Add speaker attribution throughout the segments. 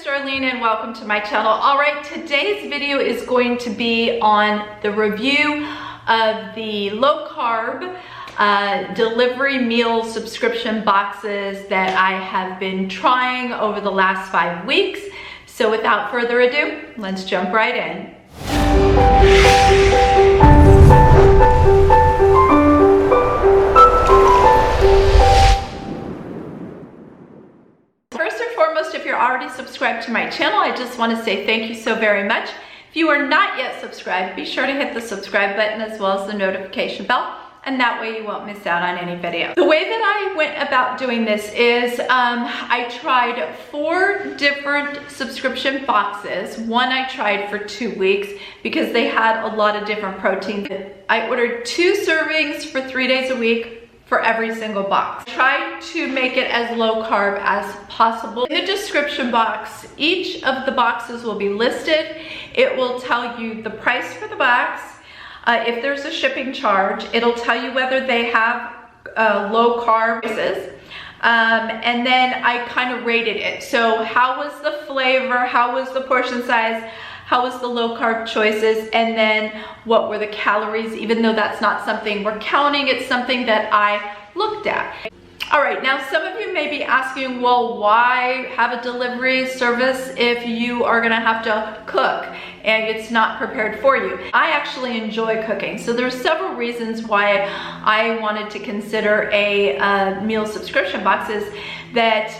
Speaker 1: it's Darlene and welcome to my channel. All right, today's video is going to be on the review of the low carb delivery meal subscription boxes that I have been trying over the last 5 weeks. So without further ado, let's jump right in. If you're already subscribed to my channel, I just want to say thank you so very much. If you are not yet subscribed, be sure to hit the subscribe button as well as the notification bell, and that way you won't miss out on any video. The way that I went about doing this is I tried 4 different subscription boxes. One I tried for 2 weeks because they had a lot of different proteins. I ordered 2 servings for 3 days a week for every single box. Try to make it as low carb as possible. In the description box, each of the boxes will be listed. It will tell you the price for the box. If there's a shipping charge, it'll tell you whether they have low carb choices. And then I kind of rated it. So how was the flavor? How was the portion size? How was the low carb choices? And then what were the calories? Even though that's not something we're counting, it's something that I looked at. All right, now some of you may be asking, well, why have a delivery service if you are gonna have to cook and it's not prepared for you? I actually enjoy cooking. So there's several reasons why I wanted to consider a meal subscription boxes. That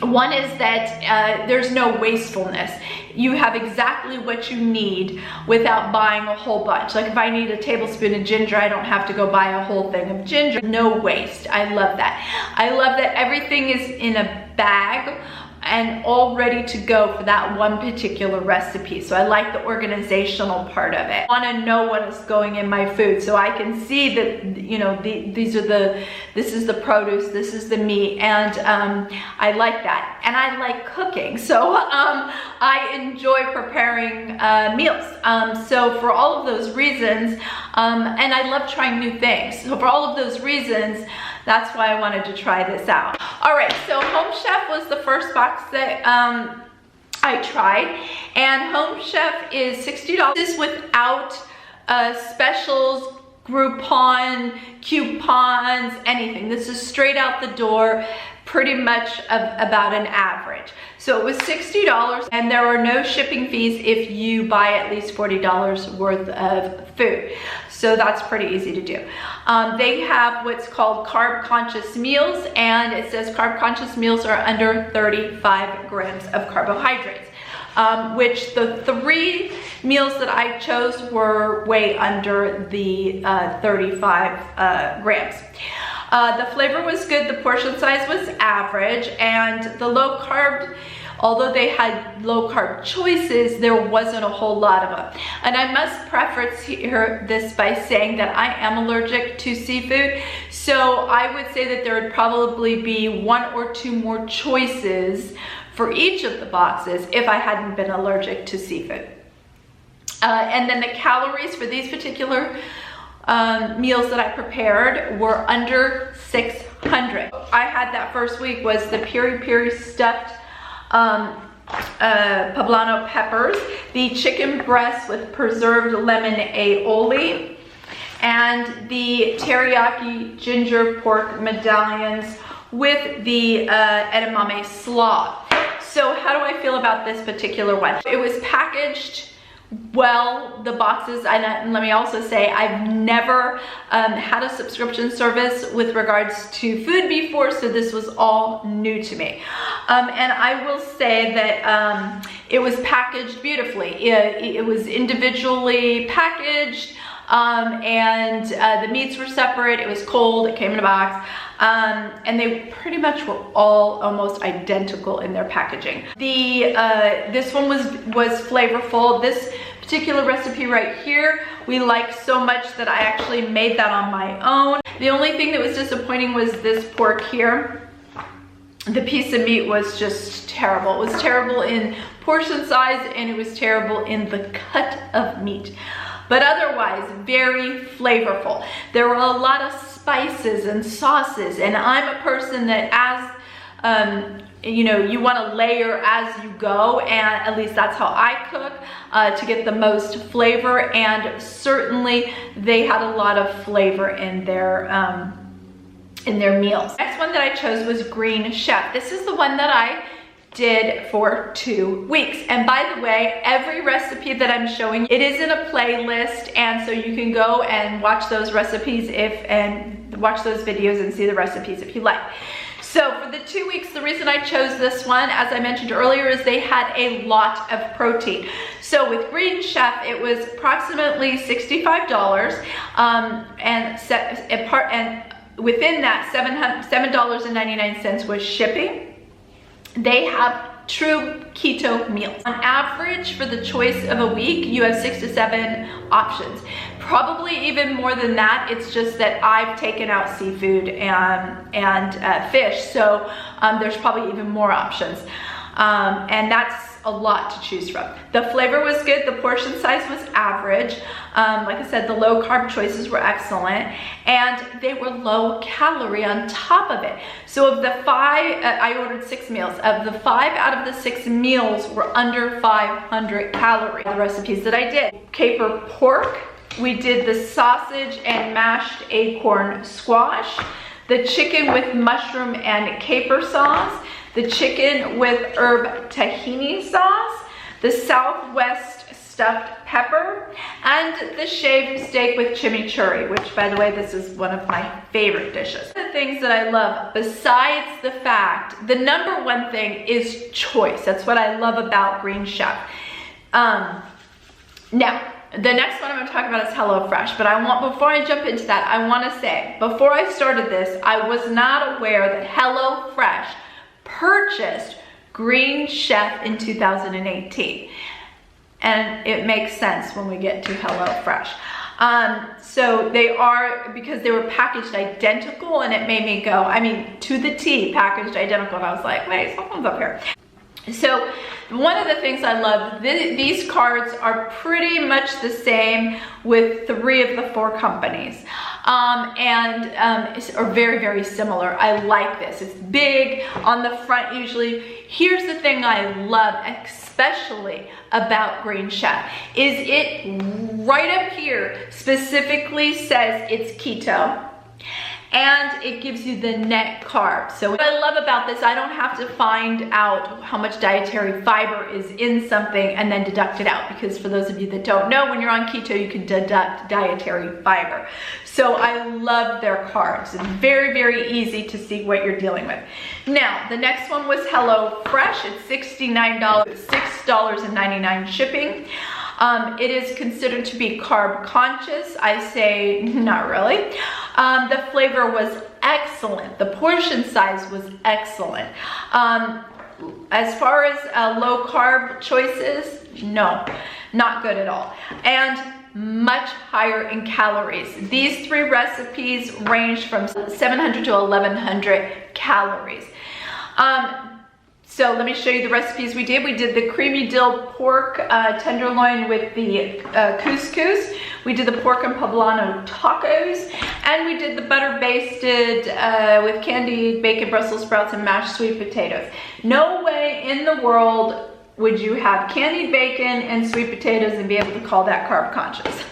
Speaker 1: one is that there's no wastefulness. You have exactly what you need without buying a whole bunch. Like if I need a tablespoon of ginger, I don't have to go buy a whole thing of ginger. No waste. I love that. I love that everything is in a bag and all ready to go for that one particular recipe. So I like the organizational part of it. I want to know what is going in my food so I can see that, you know, this is the produce, this is the meat, and I like that. And I like cooking, so I enjoy preparing meals. So for all of those reasons, and I love trying new things. So for all of those reasons, that's why I wanted to try this out. All right, so Home Chef was the first box that I tried, and Home Chef is $60. This is without specials, Groupon, coupons, anything. This is straight out the door, pretty much about an average. So it was $60, and there are no shipping fees if you buy at least $40 worth of food. So that's pretty easy to do. They have what's called Carb Conscious meals, and it says Carb Conscious meals are under 35 grams of carbohydrates. Which the 3 meals that I chose were way under the 35 grams. The flavor was good, the portion size was average, and the low carb, although they had low carb choices, there wasn't a whole lot of them. And I must preface here this by saying that I am allergic to seafood, so I would say that there would probably be 1 or 2 more choices for each of the boxes if I hadn't been allergic to seafood. And then the calories for these particular meals that I prepared were under 600. I had that first week was the peri-peri stuffed poblano peppers, the chicken breast with preserved lemon aioli, and the teriyaki ginger pork medallions with the edamame slaw. So how do I feel about this particular one? It was packaged well, the boxes, and let me also say I've never had a subscription service with regards to food before, so this was all new to me. And I will say that it was packaged beautifully. It was individually packaged, and the meats were separate. It was cold, it came in a box. And they pretty much were all almost identical in their packaging. This one was flavorful. This particular recipe right here, we like so much that I actually made that on my own. The only thing that was disappointing was this pork here. The piece of meat was just terrible. It was terrible in portion size, and it was terrible in the cut of meat. But otherwise, very flavorful. There were a lot of spices and sauces, and I'm a person that, as You know, you want to layer as you go, and at least that's how I cook to get the most flavor. And certainly they had a lot of flavor in their meals. Next one that I chose was Green Chef. This is the one that I did for 2 weeks. And by the way, every recipe that I'm showing, it is in a playlist, and so you can go and watch those recipes and watch those videos and see the recipes if you like. So for the 2 weeks, the reason I chose this one, as I mentioned earlier, is they had a lot of protein. So with Green Chef, it was approximately $65, and within that, $7.99 was shipping. They have true keto meals. On average, for the choice of a week, you have 6 to 7 options. Probably even more than that. It's just that I've taken out seafood and fish, so there's probably even more options. And that's a lot to choose from. The flavor was good. The portion size was average. Like I said, the low carb choices were excellent, and they were low calorie on top of it. So of the 5, I ordered 6 meals. Of the 5 out of the 6 meals were under 500 calories. The recipes that I did: caper pork. We did the sausage and mashed acorn squash, the chicken with mushroom and caper sauce, the chicken with herb tahini sauce, the Southwest stuffed pepper, and the shaved steak with chimichurri, which, by the way, this is one of my favorite dishes. The things that I love, besides the fact, the number one thing is choice. That's what I love about Green Chef. Now, the next one I'm going to talk about is HelloFresh, but before I jump into that, I want to say, before I started this, I was not aware that HelloFresh purchased Green Chef in 2018. And it makes sense when we get to HelloFresh. So they are, because they were packaged identical, and it made me go, I mean, to the T, packaged identical. And I was like, wait, something's up here. So one of the things I love, these cards are pretty much the same with 3 of the 4 companies. Are very, very similar. I like this. It's big on the front usually. Here's the thing I love, especially about Green Chef, is it right up here specifically says it's keto, and it gives you the net carb. So what I love about this, I don't have to find out how much dietary fiber is in something and then deduct it out, because for those of you that don't know, when you're on keto, you can deduct dietary fiber. So I love their carbs. It's very, very easy to see what you're dealing with. Now, the next one was HelloFresh. It's $69, $6.99 shipping. It is considered to be carb conscious. I say not really. The flavor was excellent. The portion size was excellent. As far as low carb choices, no, not good at all. And much higher in calories. These 3 recipes range from 700 to 1100 calories. So let me show you the recipes we did. We did the creamy dill pork tenderloin with the couscous. We did the pork and poblano tacos. And we did the butter basted with candied bacon, Brussels sprouts, and mashed sweet potatoes. No way in the world would you have candied bacon and sweet potatoes and be able to call that carb conscious.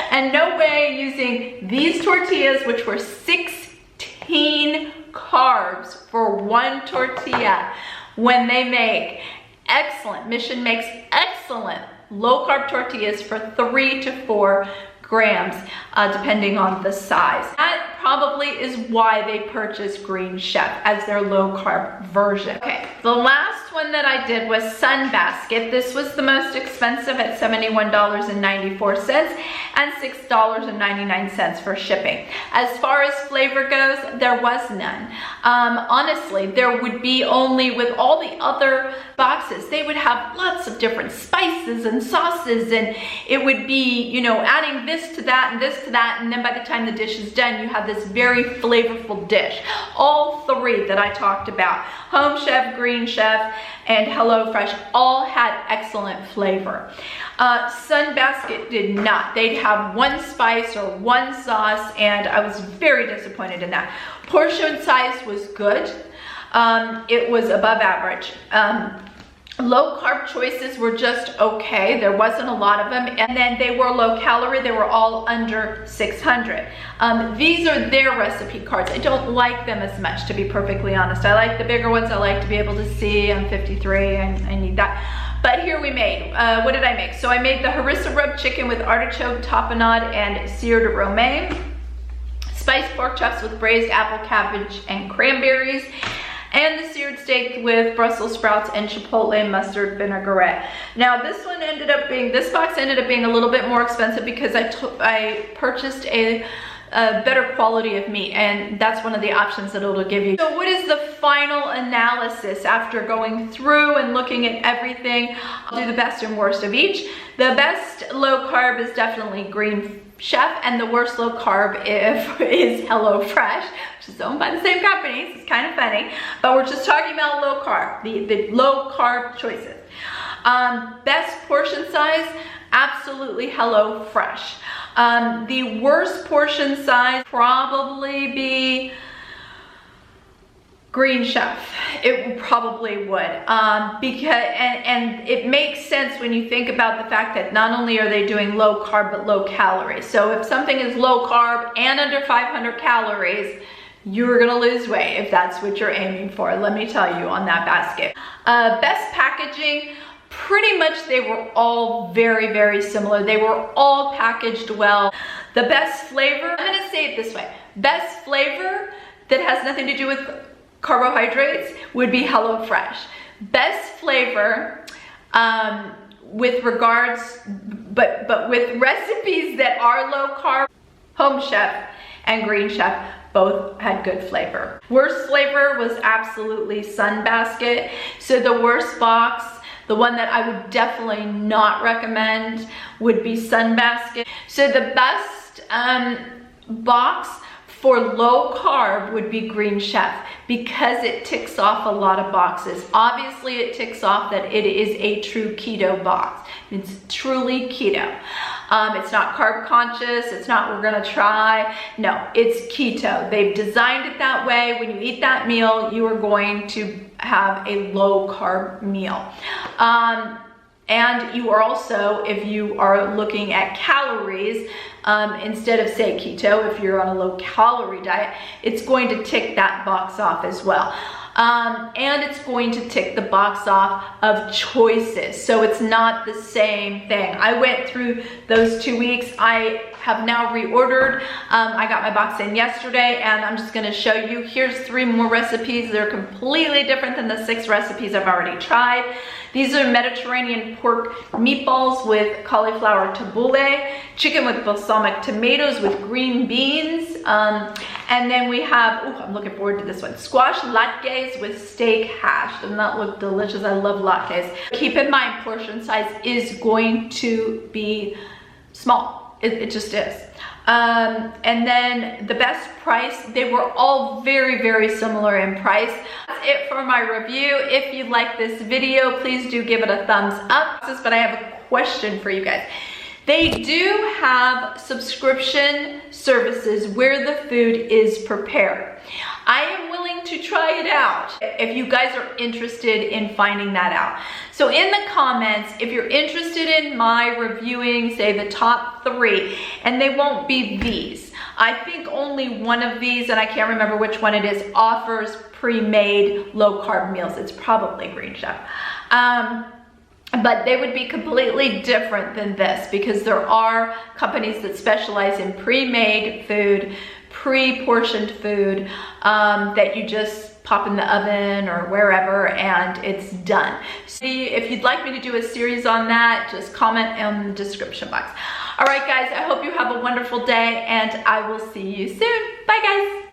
Speaker 1: And no way using these tortillas, which were 16 carbs for 1 tortilla, when they make excellent, Mission makes excellent low carb tortillas for 3 to 4 grams, depending on the size. That probably is why they purchased Green Chef as their low carb version. Okay, the last one that I did was Sunbasket. This was the most expensive at $71.94 and $6.99 for shipping. As far as flavor goes, there was none. Honestly, there would be only, with all the other boxes, they would have lots of different spices and sauces, and it would be, you know, adding this to that and this to that, and then by the time the dish is done, you have this very flavorful dish. All 3 that I talked about, Home Chef, Green Chef, and HelloFresh, all had excellent flavor. Sunbasket did not. They'd have 1 spice or 1 sauce, and I was very disappointed in that. Portion size was good. it was above average. Low carb choices were just okay. There wasn't a lot of them. And then they were low calorie. They were all under 600. These are their recipe cards. I don't like them as much, to be perfectly honest. I like the bigger ones. I like to be able to see. I'm 53 and I need that. But here we made, what did I make? So I made the harissa rub chicken with artichoke, tapenade, and seared romaine. Spiced pork chops with braised apple, cabbage, and cranberries. And the seared steak with Brussels sprouts and chipotle mustard vinaigrette. Now this box ended up being a little bit more expensive because I purchased a better quality of meat, and that's one of the options that it'll give you. So what is the final analysis after going through and looking at everything? I'll do the best and worst of each. The best low carb is definitely Green Chef, and the worst low carb is HelloFresh, which is owned by the same company. So it's kind of funny, but we're just talking about low carb, the low carb choices. Best portion size, absolutely HelloFresh. The worst portion size probably be Green Chef. It probably would, because and it makes sense when you think about the fact that not only are they doing low carb but low calorie. So if something is low carb and under 500 calories, you're gonna lose weight if that's what you're aiming for. Let me tell you on that basket. Best packaging. Pretty much they were all very, very similar. They were all packaged well. The best flavor, I'm gonna say it this way. Best flavor that has nothing to do with carbohydrates would be HelloFresh. Best flavor with regards, but with recipes that are low carb, Home Chef and Green Chef both had good flavor. Worst flavor was absolutely Sunbasket. So the worst box, the one that I would definitely not recommend, would be Sunbasket. So the best box for low carb would be Green Chef because it ticks off a lot of boxes. Obviously it ticks off that it is a true keto box. It's truly keto. It's not carb conscious, it's not we're gonna try. No, it's keto. They've designed it that way. When you eat that meal, you are going to have a low carb meal. And you are also, if you are looking at calories, instead of say keto, if you're on a low calorie diet, it's going to tick that box off as well. And it's going to tick the box off of choices. So it's not the same thing. I went through those 2 weeks. I have now reordered. I got my box in yesterday and I'm just gonna show you. Here's 3 more recipes. They're completely different than the 6 recipes I've already tried. These are Mediterranean pork meatballs with cauliflower tabbouleh, chicken with balsamic tomatoes with green beans, and then we have, I'm looking forward to this one, squash latkes with steak hash. Doesn't that look delicious? I love latkes. Keep in mind, portion size is going to be small. It just is. And then the best price, they were all very, very similar in price. That's it for my review. If you like this video, please do give it a thumbs up. But I have a question for you guys. They do have subscription services where the food is prepared. I am willing to try it out if you guys are interested in finding that out. So in the comments, if you're interested in my reviewing, say the top 3, and they won't be these. I think only one of these, and I can't remember which one it is, offers pre-made low carb meals. It's probably Green Chef. But they would be completely different than this because there are companies that specialize in pre-made food, pre-portioned food that you just pop in the oven or wherever and it's done. So if you'd like me to do a series on that, just comment in the description box. All right, guys, I hope you have a wonderful day and I will see you soon. Bye, guys.